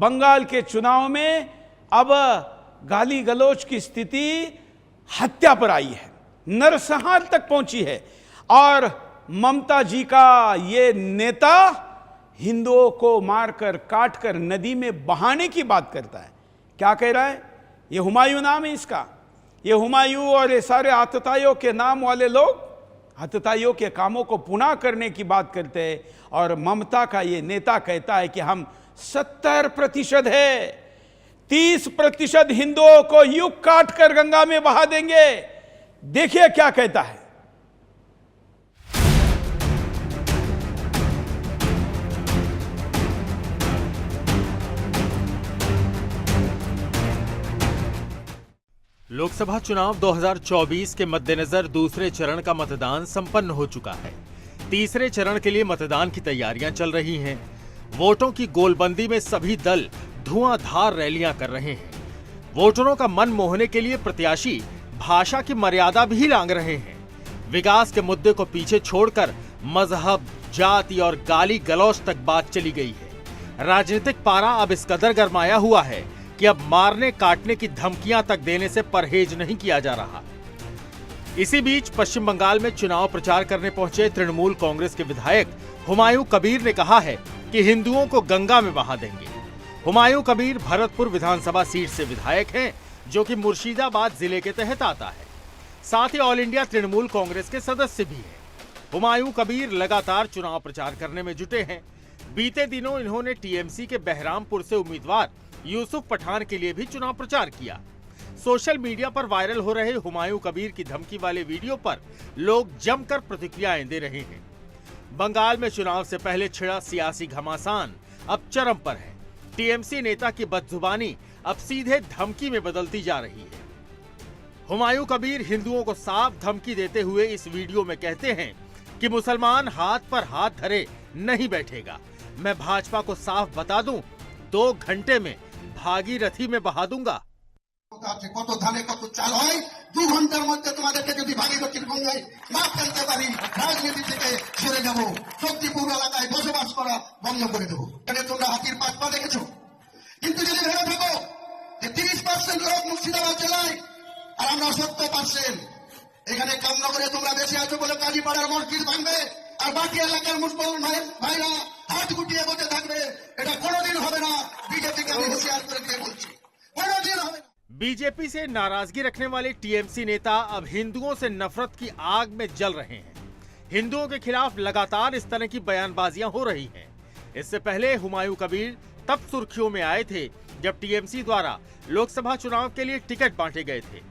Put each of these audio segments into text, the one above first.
बंगाल के चुनाव में अब गाली गलौज की स्थिति हत्या पर आई है, नरसंहार तक पहुंची है। और ममता जी का ये नेता हिंदुओं को मारकर काटकर नदी में बहाने की बात करता है। क्या कह रहा है? ये हुमायूं नाम है इसका। ये हुमायूं और ये सारे आतताइयों के नाम वाले लोग आतताइयों के कामों को पुनः करने की बात करते हैं। और ममता का ये नेता कहता है कि हम 70% है, 30% हिंदुओं को युग काट कर गंगा में बहा देंगे। देखिए क्या कहता है। लोकसभा चुनाव 2024 के मद्देनजर दूसरे चरण का मतदान संपन्न हो चुका है। तीसरे चरण के लिए मतदान की तैयारियां चल रही हैं। वोटों की गोलबंदी में सभी दल धुआंधार रैलियां कर रहे हैं। वोटरों का मन मोहने के लिए प्रत्याशी भाषा की मर्यादा भी लांघ रहे हैं। विकास के मुद्दे को पीछे छोड़कर मजहब, जाति और गाली गलौज तक बात चली गई है। राजनीतिक पारा अब इस कदर गरमाया हुआ है कि अब मारने काटने की धमकियां तक देने से परहेज नहीं किया जा रहा। इसी बीच पश्चिम बंगाल में चुनाव प्रचार करने पहुंचे तृणमूल कांग्रेस के विधायक हुमायूं कबीर ने कहा है कि हिंदुओं को गंगा में बहा देंगे। हुमायूं कबीर भरतपुर विधानसभा सीट से विधायक हैं, जो कि मुर्शिदाबाद जिले के तहत आता है। साथ ही ऑल इंडिया तृणमूल कांग्रेस के सदस्य भी हैं। हुमायूं कबीर लगातार चुनाव प्रचार करने में जुटे हैं। बीते दिनों इन्होंने टीएमसी के बहरामपुर से उम्मीदवार यूसुफ पठान के लिए भी चुनाव प्रचार किया। सोशल मीडिया पर वायरल हो रहे हुमायूं कबीर की धमकी वाले वीडियो पर लोग जमकर प्रतिक्रियाएं दे रहे हैं। बंगाल में चुनाव से पहले छिड़ा सियासी घमासान अब चरम पर है। टीएमसी नेता की बदजुबानी अब सीधे धमकी में बदलती जा रही है। हुमायूं कबीर हिंदुओं को साफ धमकी देते हुए इस वीडियो में कहते हैं कि मुसलमान हाथ पर हाथ धरे नहीं बैठेगा। मैं भाजपा को साफ बता दूं, 2 घंटे में भागीरथी में बहा दूंगा। কত ধানে কত চাল হয়, 2 ঘন্টার মধ্যে তোমাদেরকে যদি ভাগীরথীর গঙ্গায় না ফেলতে পারি, রাজনীতি থেকে সরে যাব, শক্তিপুর এলাকায় বসবাস করা বন্ধ করে দেবো। এখানে তোমরা হাতির পাত পা দেখেছো, কিন্তু যদি ভেবে থাকো যে 30% লোক মুর্শিদাবাদ জেলায় আর আমরা 70%, এখানে কামনগরে তোমরা বেঁচে আছো বলে কাজীপাড়ার মসজিদ ভাঙবে আর বাকি এলাকার মুসলমান ভাইরা হাত গুটিয়ে বসে থাকবে, এটা কোনোদিন হবে না। বিজেপিকে আমি হুঁশিয়ার করে দিয়ে বলছি, কোনোদিন হবে না। बीजेपी से नाराजगी रखने वाले टीएमसी नेता अब हिंदुओं से नफरत की आग में जल रहे हैं। हिंदुओं के खिलाफ लगातार इस तरह की बयानबाजियां हो रही हैं। इससे पहले हुमायूं कबीर तब सुर्खियों में आए थे जब टीएमसी द्वारा लोकसभा चुनाव के लिए टिकट बांटे गए थे।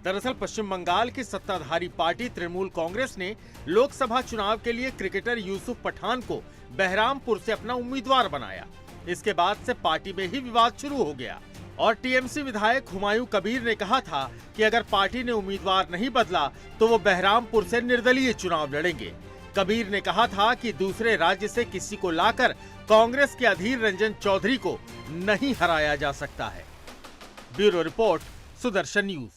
दरअसल पश्चिम बंगाल की सत्ताधारी पार्टी तृणमूल कांग्रेस ने लोकसभा चुनाव के लिए क्रिकेटर यूसुफ पठान को बहरामपुर से अपना उम्मीदवार बनाया। इसके बाद से पार्टी में ही विवाद शुरू हो गया और टीएमसी विधायक हुमायूं कबीर ने कहा था कि अगर पार्टी ने उम्मीदवार नहीं बदला तो वो बहरामपुर से निर्दलीय चुनाव लड़ेंगे। कबीर ने कहा था कि दूसरे राज्य से किसी को लाकर कांग्रेस के अधीर रंजन चौधरी को नहीं हराया जा सकता है। Bureau report, Sudarshan news.